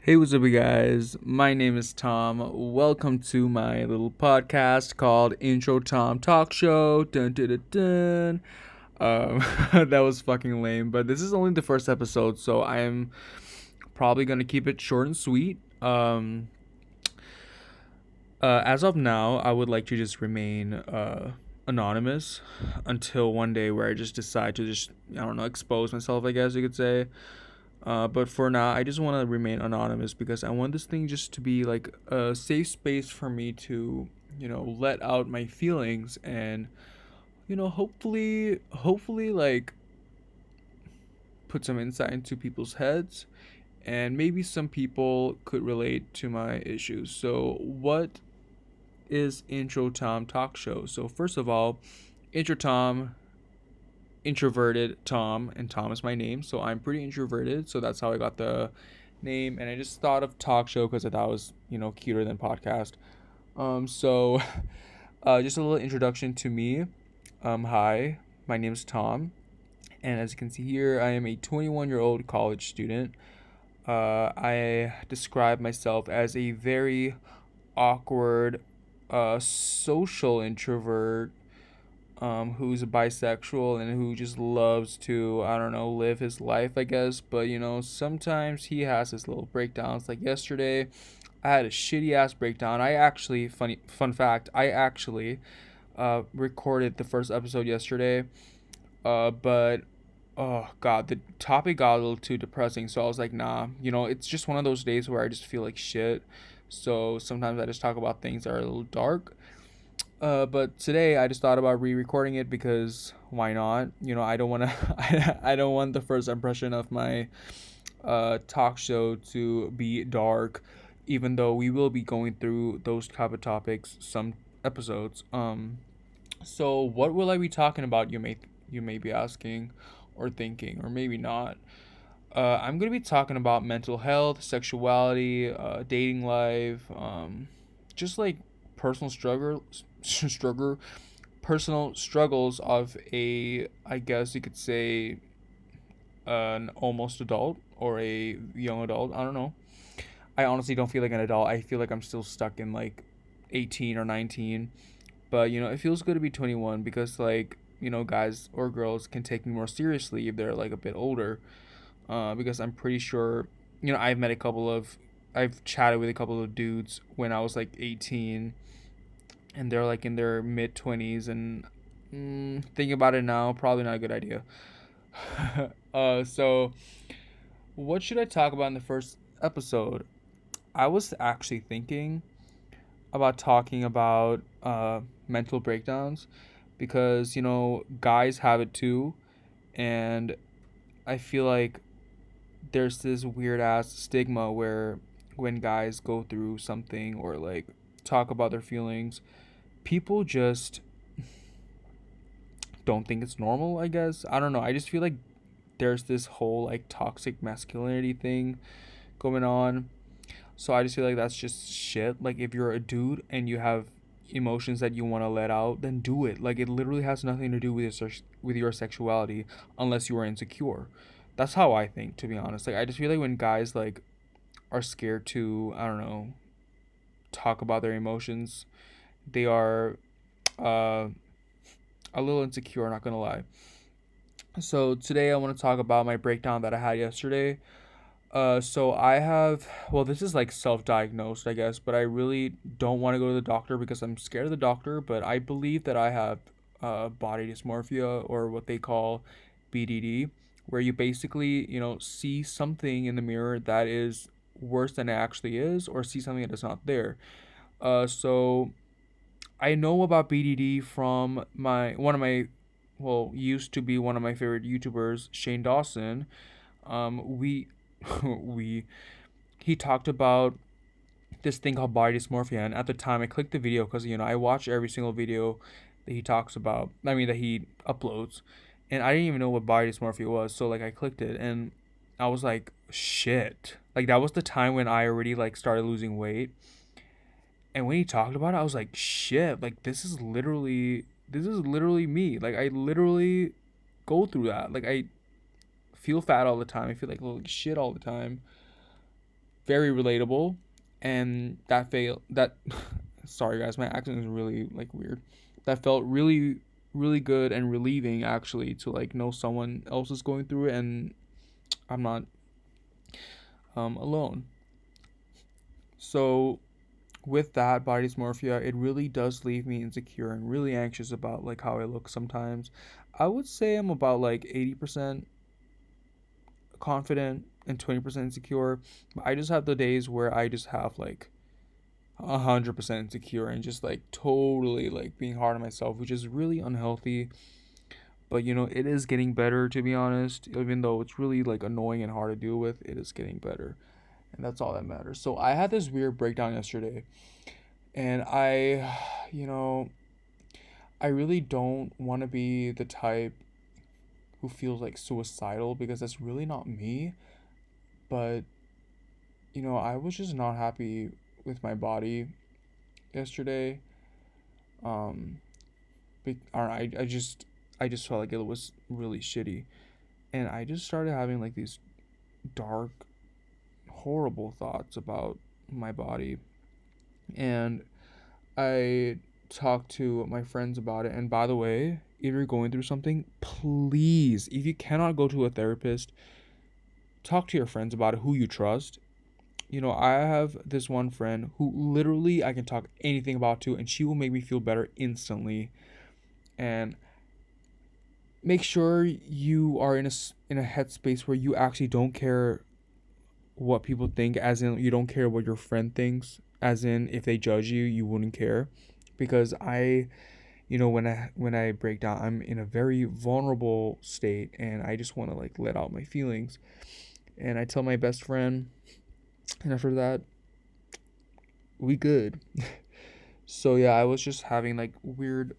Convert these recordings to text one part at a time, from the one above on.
Hey, what's up, you guys? My name is Tom. Welcome to my little podcast called Introtom Talk Show. Dun, dun, dun, dun. That was fucking lame, but this is only the first episode, so I am probably gonna keep it short and sweet. As of now, I would like to just remain anonymous until one day where I just decide to I don't know, expose myself, I guess you could say. But for now, I just want to remain anonymous because I want this thing just to be like a safe space for me to, let out my feelings and, hopefully, like put some insight into people's heads and maybe some people could relate to my issues. So, what is Intro Tom Talk Show? So, first of all, Intro Tom, introverted Tom, and Tom is my name, so I'm pretty introverted, so that's how I got the name. And I just thought of talk show because I thought it was cuter than podcast. So just a little introduction to me. Hi, my name is Tom, and as you can see here, I am a 21-year-old college student. I describe myself as a very awkward social introvert, who's a bisexual and who just loves to, I don't know, live his life, I guess. But, sometimes he has his little breakdowns. Like yesterday, I had a shitty ass breakdown. Fun fact, I actually recorded the first episode yesterday. But, oh, God, the topic got a little too depressing. So I was like, nah, it's just one of those days where I just feel like shit. So sometimes I just talk about things that are a little dark. But today I just thought about re-recording it because why not? I don't want to. I don't want the first impression of my talk show to be dark, even though we will be going through those type of topics some episodes. So what will I be talking about? You may be asking, or thinking, or maybe not. I'm gonna be talking about mental health, sexuality, dating life, just like personal struggle, personal struggles of a, I guess you could say, an almost adult or a young adult. I don't know. I honestly don't feel like an adult. I feel like I'm still stuck in like 18 or 19. But it feels good to be 21 because like guys or girls can take me more seriously if they're like a bit older. Because I'm pretty sure, I've chatted with a couple of dudes when I was like 18, and they're like in their mid 20s, and thinking about it now, probably not a good idea. So what should I talk about in the first episode? I was actually thinking about talking about mental breakdowns because guys have it too, and I feel like there's this weird ass stigma where when guys go through something or like talk about their feelings, people just don't think it's normal, I guess. I don't know. I just feel like there's this whole like toxic masculinity thing going on. So I just feel like that's just shit. Like if you're a dude and you have emotions that you want to let out, then do it. Like it literally has nothing to do with your sexuality unless you are insecure. That's how I think, to be honest. Like I just feel like when guys like are scared to, I don't know, talk about their emotions, they are uh a little insecure, not gonna lie. So today I want to talk about my breakdown that I had yesterday. So I have, well, this is like self-diagnosed, I guess, but I really don't want to go to the doctor because I'm scared of the doctor. But I believe that I have body dysmorphia, or what they call BDD, where you basically, see something in the mirror that is worse than it actually is, or see something that is not there. So I know about BDD from used to be one of my favorite YouTubers, Shane Dawson. We, we, he talked about this thing called body dysmorphia, and at the time I clicked the video because I watch every single video that he talks about. I mean that he uploads, and I didn't even know what body dysmorphia was. So like I clicked it, and I was like, shit. Like that was the time when I already like started losing weight, and when he talked about it, I was like, shit, like this is literally me. Like I literally go through that. Like I feel fat all the time. I feel like little shit all the time. very relatable, and that fail that sorry guys, my accent is really like weird. That felt really really good and relieving actually to like know someone else is going through it and I'm not alone. So with that body dysmorphia, it really does leave me insecure and really anxious about like how I look sometimes. I would say I'm about like 80% confident and 20% insecure. But I just have the days where I just have like 100% insecure and just like totally like being hard on myself, which is really unhealthy. But it is getting better, to be honest. Even though it's really like annoying and hard to deal with, it is getting better. And that's all that matters. So I had this weird breakdown yesterday. And you know, I really don't want to be the type who feels like suicidal because that's really not me. But, I was just not happy with my body yesterday. Um, I don't know, I just felt like it was really shitty. And I just started having like these dark, horrible thoughts about my body. And I talked to my friends about it. And by the way, if you're going through something, please, if you cannot go to a therapist, talk to your friends about it, who you trust. I have this one friend who literally I can talk anything about to, and she will make me feel better instantly. And make sure you are in a headspace where you actually don't care what people think, as in you don't care what your friend thinks, as in if they judge you, you wouldn't care. Because when I break down, I'm in a very vulnerable state, and I just want to like let out my feelings. And I tell my best friend, and after that, we good. So yeah, I was just having like weird,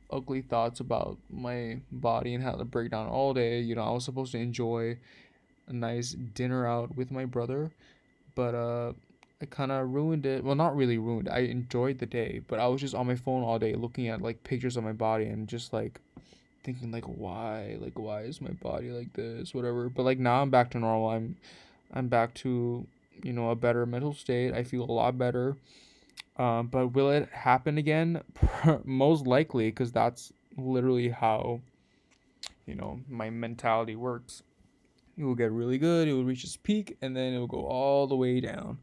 ugly thoughts about my body and how to break down all day. I was supposed to enjoy a nice dinner out with my brother, but I kind of ruined it. Well, not really ruined. I enjoyed the day, but I was just on my phone all day looking at like pictures of my body and just like thinking like why is my body like this, whatever. But like now I'm back to normal. I'm back to a better mental state. I feel a lot better. But will it happen again? Most likely, because that's literally how my mentality works. It will get really good. It will reach its peak, and then it will go all the way down.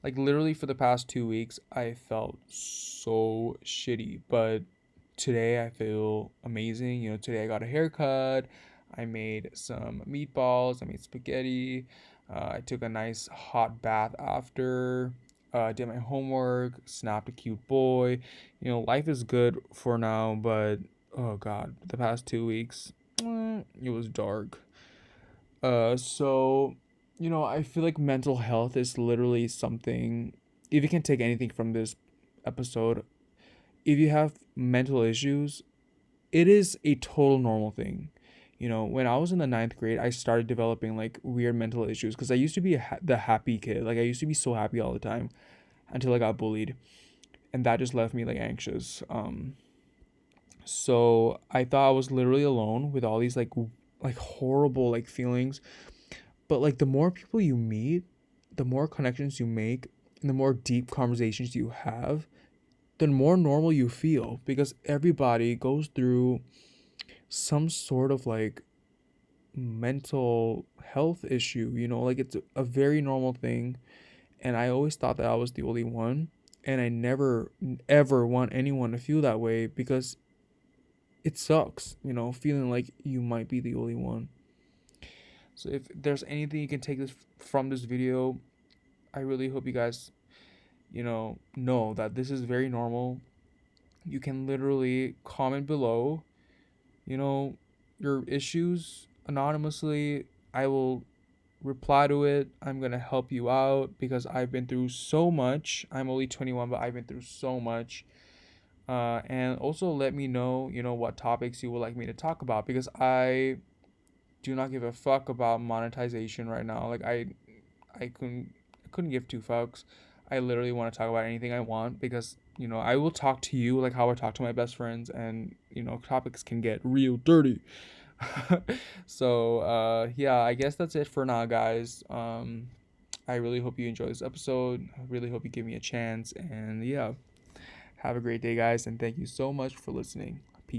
Like literally for the past 2 weeks, I felt so shitty. But today I feel amazing. Today I got a haircut. I made some meatballs. I made spaghetti. I took a nice hot bath after. Did my homework. Snapped a cute boy. Life is good for now, but oh god, the past 2 weeks, it was dark. So, I feel like mental health is literally something. If you can take anything from this episode, if you have mental issues, it is a total normal thing. When I was in the ninth grade, I started developing like weird mental issues because I used to be the happy kid. Like I used to be so happy all the time until I got bullied, and that just left me like anxious. So I thought I was literally alone with all these like horrible like feelings. But like the more people you meet, the more connections you make, and the more deep conversations you have, the more normal you feel because everybody goes through some sort of like mental health issue, like it's a very normal thing. And I always thought that I was the only one. And I never ever want anyone to feel that way because it sucks, feeling like you might be the only one. So if there's anything you can take this from this video, I really hope you guys, know that this is very normal. You can literally comment below, you know, your issues anonymously. I will reply to it. I'm going to help you out because I've been through so much. I'm only 21, but I've been through so much. And also let me know, what topics you would like me to talk about because I do not give a fuck about monetization right now. Like I couldn't give two fucks. I literally want to talk about anything I want because I will talk to you like how I talk to my best friends, and topics can get real dirty. So yeah, I guess that's it for now, guys. I really hope you enjoy this episode. I really hope you give me a chance. And yeah, have a great day, guys. And thank you so much for listening.